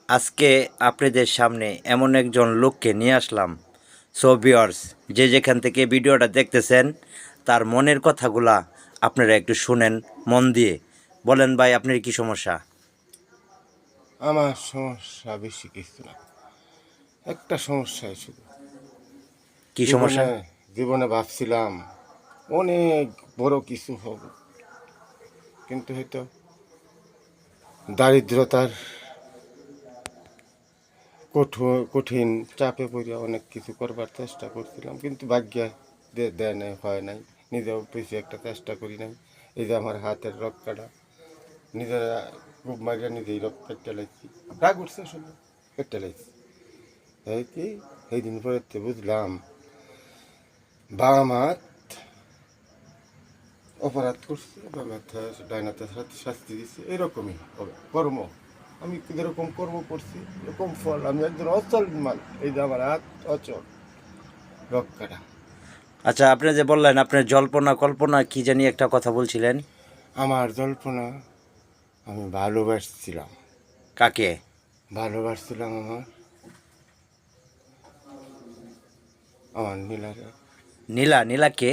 আজকে আপনাদের সামনে এমন একজন লোককে নিয়ে আসলাম। সো ভিউয়ার্স, যে যেখান থেকে ভিডিওটা দেখতেছেন তার মনের কথাগুলা আপনারা একটু শুনেন মন দিয়ে। বলেন ভাই, আপনার কি সমস্যা? আমার সমস্যা বেশি কিছু না, একটা সমস্যাই শুধু। কি সমস্যা? জীবনে জীবনে ভাবছিলাম অনেক বড় কিছু হবে, কিন্তু হয়তো দারিদ্রতার কঠিন চাপে পড়ে অনেক কিছু করবার চেষ্টা করছিলাম, কিন্তু ভাগ্য দেয় নাই, হয় নাই। নিজেও বেশি একটা চেষ্টা করি নাই। এই যে আমার হাতের রক্তটা নিজেরা খুব মারিয়া নিজেই রক্ত কেটে লাগছি, রাগ উঠছে শুধু কেটে লাগছি। এই কি এই দিন পরে বুঝলাম বাবা মা অপরাধ করছে বা মাথা ডাইনাতে শাস্তি দিচ্ছে, এরকমই হবে কর্ম। আমি যেরকম কর্ম করছি এরকম ফল। আমি একজন অচল মান, এই যে আমার হাত অচল, রক্ষাটা। আচ্ছা, আপনি যে বললেন আপনার জল্পনা কল্পনা কি জানি একটা কথা বলছিলেন। আমার জল্পনা, আমি ভালোবাসছিলাম। কাকে? ভালোবাসছিলাম আমার নীলারে, নীলা? নীলা কে?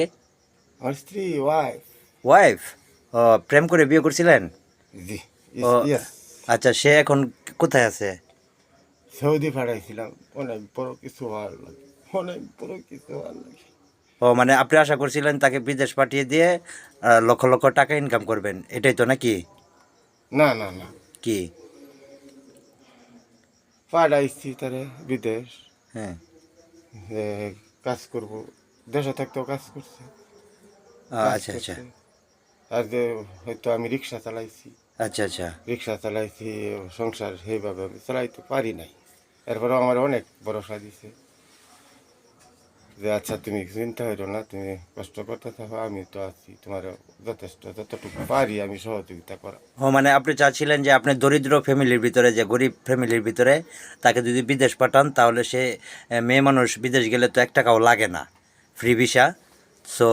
আমার স্ত্রী, ওয়াইফ। ওয়াইফ? ও, প্রেম করে বিয়ে করছিলেন? জি, ও ইয়েস। আচ্ছা, সে এখন কোথায় আছে? সৌদি পাঠাইছিলাম, অনেক বড় কিছু হওয়ার লাগে, অনেক বড় কিছু হওয়ার লাগে। ও মানে আপনি আশা করছিলেন তাকে বিদেশ পাঠিয়ে দিয়ে লক্ষ লক্ষ টাকা ইনকাম করবেন, এটাই তো নাকি? না না না, কি? পাঠাইছি তারে বিদেশ, হ্যাঁ। যে কাজ করব। দেশে থাকতেও কাজ করছে, কাজ আচ্ছা আচ্ছা। করছে। আর যে হয়তো আমি রিক্সা চালাইছি, আচ্ছা আচ্ছা। রিক্সা চালাইছি, সংসার সেইভাবে আমি চালাইতে পারি নাই। এরপরেও আমার অনেক ভরসা দিছে যে আচ্ছা তুমি চিন্তা হইল না, তুমি কষ্ট করতে থাকো, আমি তো আছি, তোমার যথেষ্ট যতটুকু পারি আমি সহযোগিতা করা। ও মানে আপনি চাচ্ছিলেন যে আপনি দরিদ্র ফ্যামিলির ভিতরে, যে গরিব ফ্যামিলির ভিতরে তাকে যদি বিদেশ পাঠান তাহলে সে মেয়ে মানুষ বিদেশ গেলে তো 1 টাকাও লাগে না, ফ্রি ভিসা। সো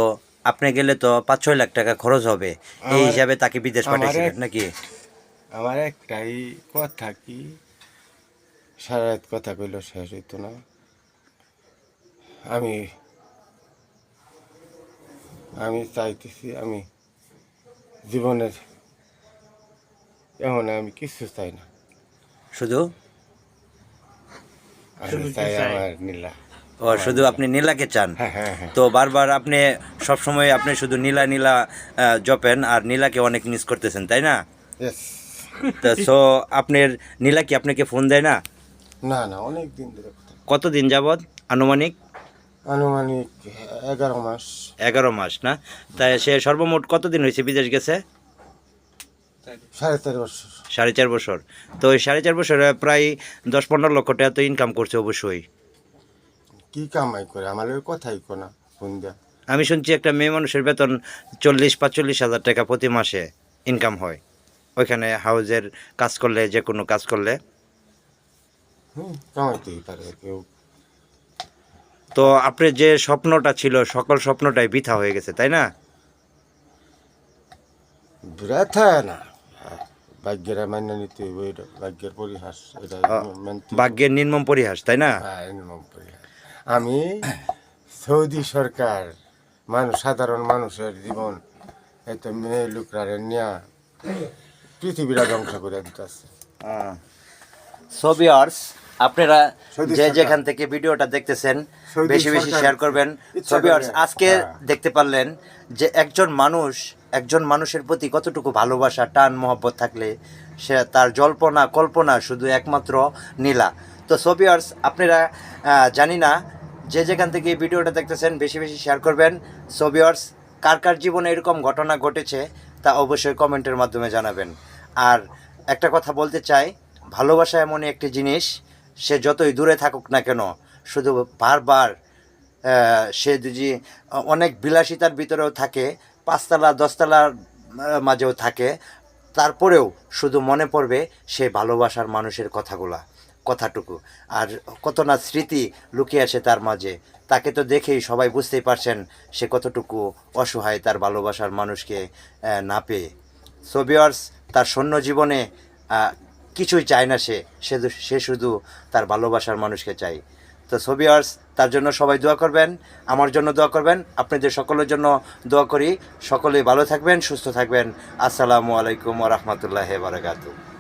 আপনি গেলে তো 5-6 লাখ টাকা খরচ হবে, এই আমার হিসাবে তাকে বিদেশ আমার পাঠিয়েছিলেন এক নাকি? আমার একটাই কথা, কি সারা রাত কথা কইলেও শেষ হইতো না। আমি আমি চাইতেছি, আমি জীবনের এমন আমি কিছু চাই না, শুধু? আমি চাই আমার নীলা, ও, আমার শুধু নীলা। আপনি নীলাকে চান? হ্যাঁ হ্যাঁ হ্যাঁ। তো বারবার আপনি সবসময় আপনি শুধু নীলা নীলা জপেন আর নীলাকে অনেক মিস করতেছেন, তাই না? ইয়েস। তা সো আপনার নীলা কি আপনাকে ফোন দেয় না? না না, অনেক দিন ধরে কথা। কতদিন যাবৎ আনুমানিক? আনুমানিক 11 মাস। 11 মাস না? তাই সে সর্বমোট কতদিন হয়েছে বিদেশ গেছে? 4.5 বছর। 4.5 বছর। তো ওই 4.5 বছরে প্রায় 10-15 লক্ষ টাকা তো ইনকাম করছে অবশ্যই। কি কামাই করে আমার ওই কথাই কোনা ফোন দেয়া। আমি শুনছি একটা মেয়ে মানুষের বেতন 40-45 হাজার টাকা প্রতি মাসে ইনকাম হয় ওইখানে হাউজের কাজ করলে, যে কোনো কাজ করলে। কামাইতেই পারে কেউ। তো আপনার যে স্বপ্নটা ছিল সকল স্বপ্নটাই বৃথা হয়ে গেছে, তাই না? ব্যথা না, ভাগ্যের মান্য নিতে হইব, এটা ভাগ্যের পরিহাস, এটা মানতে হইব। ভাগ্যের নির্মম পরিহাস, তাই না? হ্যাঁ, এরকম পরিহাস। আমি সৌদি সরকার সাধারণ মানুষের জীবন এত মেয়ে লোকরা নিয়ে পৃথিবীরা ধ্বংস করে দিতেছে। সো ভিউয়ার্স, আপনারা সৌদি যে সরকার, যেখান থেকে ভিডিওটা দেখতেছেন সৌদি বেশি বেশি সরকার শেয়ার করবেন। ইচ্ছা সো ভিউয়ার্স, করলে, আজকে হ্যাঁ। দেখতে পারলেন যে একজন মানুষের প্রতি কতটুকু ভালোবাসা, টান মহব্বত থাকলে সে তার জল্পনা কল্পনা শুধু একমাত্র নীলা। তো সো ভিউয়ার্স, আপনারা জানি না যে যেখান থেকে এই ভিডিওটা দেখতেছেন বেশি বেশি শেয়ার করবেন। সো ভিউয়ার্স, কার কার জীবনে এরকম ঘটনা ঘটেছে তা অবশ্যই কমেন্টের মাধ্যমে জানাবেন। আর একটা কথা বলতে চাই, ভালোবাসা এমনই একটি জিনিস, সে যতই দূরে থাকুক না কেন, শুধু বারবার সে যদি অনেক বিলাসিতার ভিতরেও থাকে, 5 তলা 10 তলার মাঝেও থাকে, তারপরেও শুধু মনে পড়বে সে ভালোবাসার মানুষের কথাটুকু। আর কত না স্মৃতি লুকিয়ে আছে তার মাঝে, তাকে তো দেখেই সবাই বুঝতেই পারছেন সে কতটুকু অসহায় তার ভালোবাসার মানুষকে না পেয়ে। সো ভিউয়ার্স, তার শূন্য জীবনে কিছুই চায় না, সে শুধু তার ভালোবাসার মানুষকে চায়। তো ভিউয়ার্স, তার জন্য সবাই দোয়া করবেন, আমার জন্য দোয়া করবেন, আপনাদের সকলের জন্য দোয়া করি। সকলেই ভালো থাকবেন, সুস্থ থাকবেন। আসসালামু আলাইকুম ওয়া রাহমাতুল্লাহি ওয়া বারাকাতুহু।